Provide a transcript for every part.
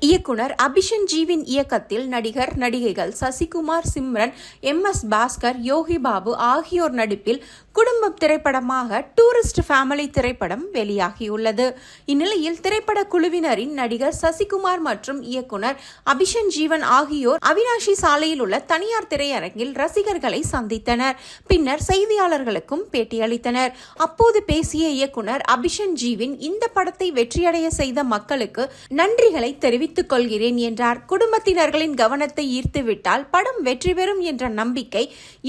இயக்குனர் அபிஷன் ஜீவின் இயக்கத்தில் நடிகர் நடிகைகள் சசிகுமார், சிம்ரன், MS பாஸ்கர், யோகி பாபு ஆகியோர் நடிப்பில் குடும்பம் திரைப்படமாக டூரிஸ்ட் ஃபேமிலி திரைப்படம் வெளியாகியுள்ளது. இந்நிலையில் திரைப்பட குழுவினரின் நடிகர் சசிகுமார் மற்றும் இயக்குனர் அபிஷன் ஜீவன் ஆகியோர் அவினாஷி சாலையில் உள்ள தனியார் திரையரங்கில் ரசிகர்களை சந்தித்தனர். பின்னர் செய்தியாளர்களுக்கும் பேட்டியளித்தனர். அப்போது பேசிய இயக்குனர் அபிஷன் ஜீவின் இந்த படத்தை வெற்றியடைய செய்த மக்களுக்கு நன்றிகளை தெரிவித்துக் கொள்கிறேன் என்றார். குடும்பத்தினர்களின் கவனத்தை ஈர்த்துவிட்டால் படம் வெற்றி பெறும் என்ற நம்பிக்கை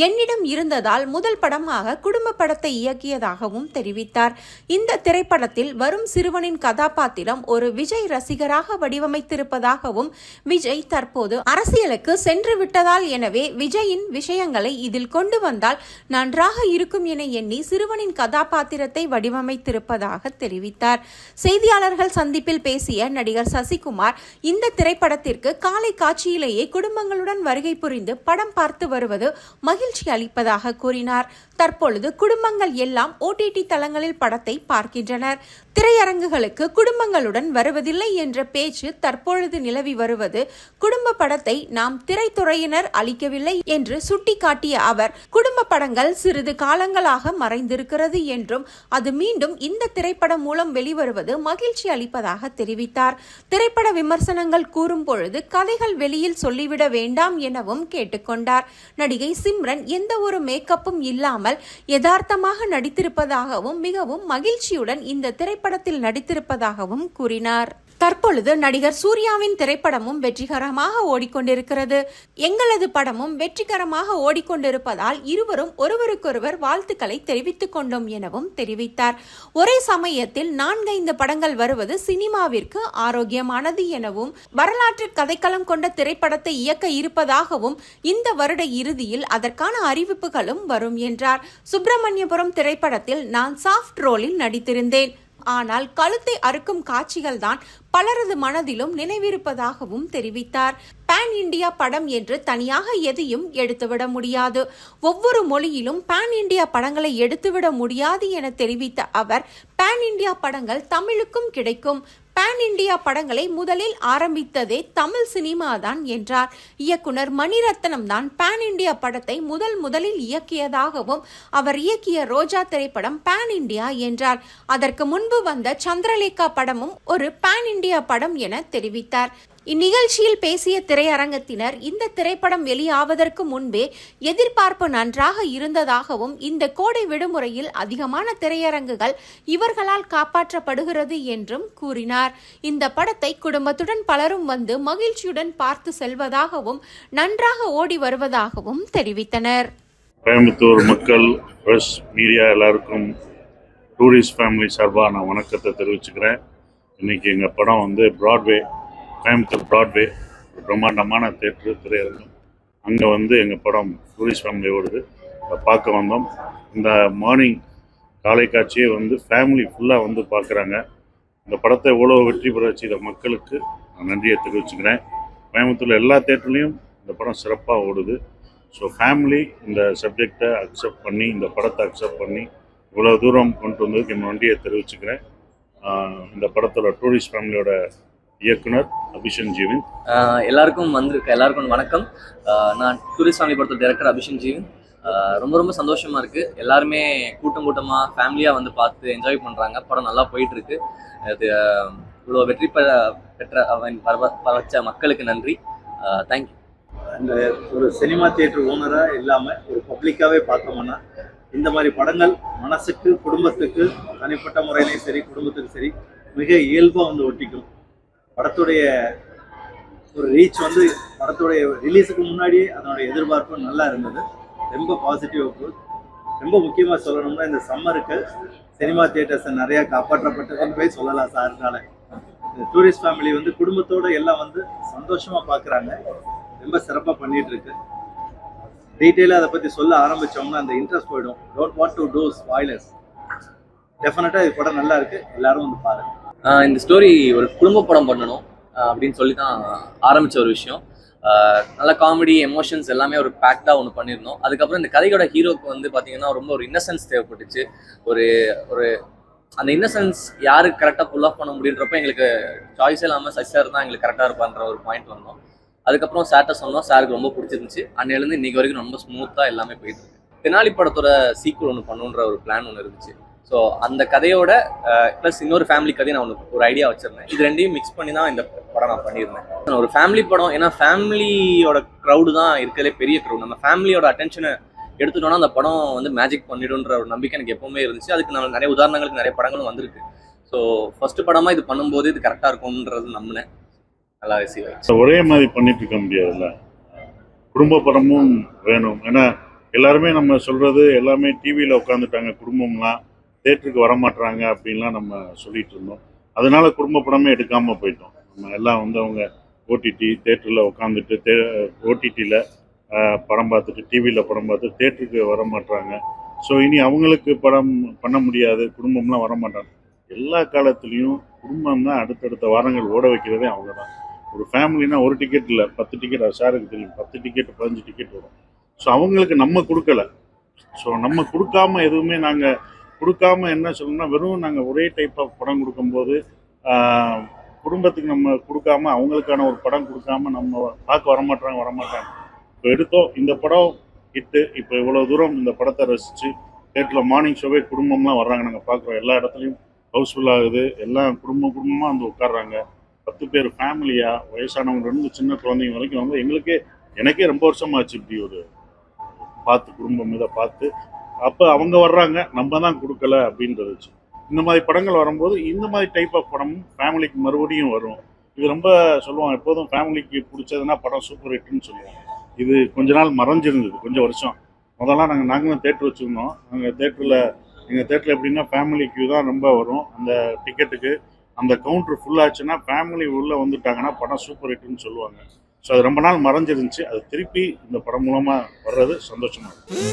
என்னிடம் இருந்ததால் முதல் படமாக குடும்ப படத்தை இயக்கியதாகவும் தெரிவித்தார். இந்த திரைப்படத்தில் வரும் சிறுவனின் கதாபாத்திரம் ஒரு விஜய் ரசிகராக வடிவமைத்திருப்பதாகவும், விஜய் தற்போது அரசியலுக்கு சென்று விட்டதால் எனவே விஜயின் விஷயங்களை இதில் கொண்டு வந்தால் நன்றாக இருக்கும் என எண்ணி சிறுவனின் கதாபாத்திரத்தை வடிவமைத்திருப்பதாக தெரிவித்தார். செய்தியாளர்கள் சந்திப்பில் பேசிய நடிகர் சசிகுமார் இந்த திரைப்படத்திற்கு காலை காட்சியிலேயே குடும்பங்களுடன் வருகை புரிந்து படம் பார்த்து வருவது மகிழ்ச்சி அளிப்பதாக கூறினார். தற்பொழுது குடும்பங்கள் எல்லாம் OTT தளங்களில் படத்தை பார்க்கின்றனர். திரையரங்குகளுக்கு குடும்பங்களுடன் வருவதில்லை என்ற பேச்சு தற்பொழுது நிலவி வருவது குடும்ப படத்தை நாம் திரைத்துறையினர் அளிக்கவில்லை என்று சுட்டிக்காட்டிய அவர், குடும்ப படங்கள் சிறிது காலங்களாக மறைந்திருக்கிறது என்றும் அது மீண்டும் இந்த திரைப்படம் மூலம் வெளிவருவது மகிழ்ச்சி அளிப்பதாக தெரிவித்தார். திரைப்பட விமர்சனங்கள் கூறும் பொழுது கதைகள் வெளியில் சொல்லிவிட வேண்டாம் எனவும் கேட்டுக்கொண்டார். நடிகை சிம்ரன் எந்த ஒரு மேக்கப்பும் இல்லாமல் யதார்த்தமாக நடித்திருப்பதாகவும் மிகவும் மகிழ்ச்சியுடன் இந்த திரைப்படத்தில் நடித்திருப்பதாகவும் கூறினார். தற்பொழுது நடிகர் சூர்யாவின் திரைப்படமும் வெற்றிகரமாக ஓடிக்கொண்டிருக்கிறது. எங்களது படமும் வெற்றிகரமாக ஓடிக்கொண்டிருப்பதால் இருவரும் ஒருவருக்கொருவர் வாழ்த்துக்களை தெரிவித்துக் கொண்டோம் எனவும் தெரிவித்தார். ஒரே சமயத்தில் 4-5 படங்கள் வருவது சினிமாவிற்கு ஆரோக்கியமானது எனவும், வரலாற்று கதைக்களம் கொண்ட திரைப்படத்தை இயக்க இருப்பதாகவும், இந்த வருட இறுதியில் அதற்கான அறிவிப்புகளும் வரும் என்றார். சுப்பிரமணியபுரம் திரைப்படத்தில் நான் சாஃப்ட் ரோலில் நடித்திருந்தேன். ஆனால் கழுத்தை அறுக்கும் காட்சிகள் தான் பலரது மனதிலும் நினைவிருப்பதாகவும் தெரிவித்தார். பேன் இண்டியா படம் என்று தனியாக எதையும் எடுத்துவிட முடியாது. ஒவ்வொரு மொழியிலும் பேன் இண்டியா படங்களை எடுத்துவிட முடியாது என தெரிவித்த அவர், பேன் இண்டியா படங்கள் தமிழுக்கும் கிடைக்கும். பேன் இண்டியா படங்களை முதலில் ஆரம்பித்ததே தமிழ் சினிமா தான் என்றார். இயக்குனர் மணிரத்னம் தான் பேன் இண்டியா படத்தை முதலில் இயக்கியதாகவும், அவர் இயக்கிய ரோஜா திரைப்படம் பேன் இண்டியா என்றார். அதற்கு முன்பு வந்த சந்திரலேகா படமும் ஒரு பேன் இண்டியா படம் என தெரிவித்தார். இந்நிகழ்ச்சியில் பேசிய திரையரங்கத்தினர், இந்த திரைப்படம் வெளியாவதற்கு முன்பே எதிர்பார்ப்பு நன்றாக இருந்ததாகவும், இந்த கோடை விடுமுறையில் அதிகமான திரையரங்குகள் இவர்களால் காப்பாற்றப்படுகிறது என்றும் கூறினார். இந்த படத்தை குடும்பத்துடன் பலரும் வந்து மகிழ்ச்சியுடன் பார்த்து செல்வதாகவும் நன்றாக ஓடி வருவதாகவும் தெரிவித்தனர். கோயம்புத்தூர் மக்கள், பிரஸ், மீடியா எல்லாருக்கும் டூரிஸ்ட் ஃபேமிலி சார்பாக நான் வணக்கத்தை தெரிவிச்சுக்கிறேன். இன்னைக்கு எங்கள் படம் வந்து கோயம்புத்தூர் பிராட்வே பிரம்மாண்டமான திரையரங்கம். அங்கே வந்து எங்கள் படம் டூரிஸ்ட் ஃபேமிலி ஓடுது. பார்க்க வந்தோம். இந்த மார்னிங் காலை காட்சியை வந்து ஃபேமிலி ஃபுல்லாக வந்து பார்க்குறாங்க. இந்த படத்தை எவ்வளோ வெற்றி பெற செய்த மக்களுக்கு நான் நன்றியை தெரிவிச்சுக்கிறேன். கோயம்புத்தூரில் எல்லா தேட்டர்லேயும் இந்த படம் சிறப்பாக ஓடுது. ஸோ ஃபேமிலி இந்த சப்ஜெக்டை அக்செப்ட் பண்ணி, இந்த படத்தை அக்செப்ட் பண்ணி இவ்வளோ தூரம் கொண்டு வந்ததுக்கு என் நன்றியை தெரிவிச்சுக்கிறேன். இந்த படத்தோட டூரிஸ்ட் ஃபேமிலியோட இயக்குனர் அபிஷன் ஜீவன். எல்லாருக்கும் வணக்கம். நான் டூரிஸ்ட் ஃபேமிலி படத்தோட டைரக்டர் அபிஷன் ஜீவன். ரொம்ப சந்தோஷமாக இருக்குது. எல்லாருமே கூட்டமாக ஃபேமிலியாக வந்து பார்த்து என்ஜாய் பண்ணுறாங்க. படம் நல்லா போயிட்டுருக்கு. அது இவ்வளோ வெற்றி பெற்ற வச்ச மக்களுக்கு நன்றி. தேங்க்யூ. அந்த ஒரு சினிமா தியேட்டர் ஓனராக இல்லாமல் ஒரு பப்ளிக்காகவே பார்த்தோம்னா இந்த மாதிரி படங்கள் மனசுக்கு, குடும்பத்துக்கு, தனிப்பட்ட முறையிலையும் சரி, குடும்பத்துக்கு சரி, மிக இயல்பாக வந்து ஒட்டிக்கும். படத்துடைய ஒரு ரீச் வந்து படத்துடைய ரிலீஸுக்கு முன்னாடியே அதனுடைய எதிர்பார்ப்பு நல்லா இருந்தது. ரொம்ப பாசிட்டிவ் அப்ரோச். ரொம்ப முக்கியமாக சொல்லணும்னா இந்த சம்மருக்கு சினிமா தியேட்டர்ஸை நிறையா காப்பாற்றப்பட்டதுன்னு போய் சொல்லலாம் சார்னால. இந்த டூரிஸ்ட் ஃபேமிலி வந்து குடும்பத்தோடு எல்லாம் வந்து சந்தோஷமாக பார்க்குறாங்க. ரொம்ப சிறப்பாக பண்ணிகிட்டு இருக்கு. டீட்டெயிலாக அதை பற்றி சொல்ல ஆரம்பித்தோம்னா அந்த இன்ட்ரெஸ்ட் போயிடும். Don't want to do spoilers. டெஃபினட்டாக இது படம் நல்லா இருக்குது. எல்லாரும் வந்து பாருங்கள். இந்த ஸ்டோரி ஒரு குடும்ப படம் பண்ணணும் அப்படின்னு சொல்லி தான் ஆரம்பித்த ஒரு விஷயம். நல்ல காமெடி, எமோஷன்ஸ் எல்லாமே ஒரு பேக்டாக ஒன்று பண்ணியிருந்தோம். அதுக்கப்புறம் இந்த கதையோட ஹீரோக்கு வந்து பார்த்தீங்கன்னா ரொம்ப ஒரு இன்னசென்ஸ் தேவைப்பட்டுச்சு. ஒரு அந்த இன்னசென்ஸ் யாருக்கு கரெக்டாக புல் ஆஃப் பண்ண முடியுன்றப்ப எங்களுக்கு சாய்ஸே இல்லாமல் சசி சார் தான் எங்களுக்கு கரெக்டாக இருப்பான்ற ஒரு பாயிண்ட் வந்தோம். அதுக்கப்புறம் சார்ட்ட சொன்னோம், சாருக்கு ரொம்ப பிடிச்சிருந்துச்சு. அன்னையிலேருந்து இன்னைக்கு வரைக்கும் ரொம்ப ஸ்மூத்தாக எல்லாமே போயிட்டு இருக்கு. தெனாலி படத்தோட சீக்குவல் ஒன்று பண்ணுன்ற ஒரு பிளான் ஒன்று இருந்துச்சு. ஸோ அந்த கதையோட ப்ளஸ் இன்னொரு ஃபேமிலி கதையை நான் ஒரு ஐடியா வச்சிருந்தேன். இது ரெண்டையும் மிக்ஸ் பண்ணி தான் இந்த படம் நான் பண்ணியிருந்தேன். ஒரு ஃபேமிலி படம், ஏன்னா ஃபேமிலியோட க்ரௌடு தான் இருக்கிறதுலே பெரிய க்ரௌட். நம்ம ஃபேமிலியோட அட்டென்ஷனை எடுத்துட்டோம்னா அந்த படம் வந்து மேஜிக் பண்ணிடுன்ற ஒரு நம்பிக்கை எனக்கு எப்பவுமே இருந்துச்சு. அதுக்கு நம்ம நிறைய உதாரணங்களுக்கு நிறைய படங்களும் வந்திருக்கு. ஸோ ஃபர்ஸ்ட் படமாக இது பண்ணும்போது இது கரெக்டாக இருக்கும்ன்றது நம்பினேன். நல்லா ரிசீவ் ஆயிடுச்சு. ஒரே மாதிரி பண்ணிட்டு இருக்க முடியாதுல்ல, குடும்ப படமும் வேணும். ஏன்னா எல்லாருமே நம்ம சொல்றது எல்லாமே டிவியில் உட்காந்துட்டாங்க, குடும்பம்லாம் தேட்டருக்கு வரமாட்டுறாங்க அப்படின்லாம் நம்ம சொல்லிட்டு இருந்தோம். அதனால குடும்ப படமே எடுக்காமல் போயிட்டோம். நம்ம எல்லாம் வந்து அவங்க ஓடிடி தேட்டரில் உட்காந்துட்டு ஓடிடியில் படம் பார்த்துட்டு டிவியில் படம் பார்த்து தேட்டருக்கு வர மாட்டாங்க. ஸோ இனி அவங்களுக்கு படம் பண்ண முடியாது, குடும்பம்லாம் வரமாட்டாங்க. எல்லா காலத்துலேயும் குடும்பம் தான் அடுத்தடுத்த வாரங்கள் ஓட வைக்கிறதே அவங்க தான். ஒரு ஃபேமிலினா ஒரு டிக்கெட் இல்லை, 10 டிக்கெட், சாருக்கு தெரியும், 10 டிக்கெட் 15 டிக்கெட் வரும். ஸோ அவங்களுக்கு நம்ம கொடுக்கல. ஸோ நம்ம கொடுக்காம எதுவுமே நாங்கள் கொடுக்காம என்ன சொல்லணும்னா, வெறும் நாங்கள் ஒரே டைப் ஆஃப் படம் கொடுக்கும்போது குடும்பத்துக்கு நம்ம கொடுக்காம அவங்களுக்கான ஒரு படம் கொடுக்காம நம்ம பார்க்க வரமாட்டாங்க. இப்போ எடுத்தோம் இந்த படம் ஹிட்டு, இப்போ இவ்வளோ தூரம் இந்த படத்தை ரசித்து தேட்டரில் மார்னிங் ஷோவே குடும்பம்லாம் வர்றாங்க. நாங்கள் பார்க்குறோம் எல்லா இடத்துலையும் ஹவுஸ்ஃபுல் ஆகுது. எல்லாம் குடும்பமாக வந்து உட்காடுறாங்க. 10 பேர் ஃபேமிலியாக, வயசானவங்க இருந்து சின்ன குழந்தைங்க வரைக்கும் வந்து எனக்கே ரொம்ப வருஷமாச்சு இப்படி ஒரு பார்த்து குடும்பம் இதை பார்த்து. அப்போ அவங்க வர்றாங்க, நம்ம தான் கொடுக்கல அப்படின்றது. இந்த மாதிரி படங்கள் வரும்போது இந்த மாதிரி டைப் ஆஃப் படமும் ஃபேமிலிக்கு மறுபடியும் வரும். இது ரொம்ப சொல்லுவாங்க, எப்போதும் ஃபேமிலிக்கு பிடிச்சதுன்னா படம் சூப்பர் ஹிட்னு சொல்லுவோம். இது கொஞ்ச நாள் மறைஞ்சிருந்தது, கொஞ்சம் வருஷம். முதல்லாம் நாங்களும் தேட்டர் வச்சுருந்தோம். எங்கள் தேட்டரில் எப்படின்னா ஃபேமிலிக்கு தான் ரொம்ப வரும். அந்த டிக்கெட்டுக்கு அந்த கவுண்டர் ஃபுல்லாச்சுன்னா ஃபேமிலி உள்ளே வந்துட்டாங்கன்னா படம் சூப்பர் ஹிட்னு சொல்லுவாங்க. ஸோ அது ரொம்ப நாள் மறைஞ்சிருந்துச்சு. அது திருப்பி இந்த படம் மூலமாக வர்றது சந்தோஷமாக இருக்குது.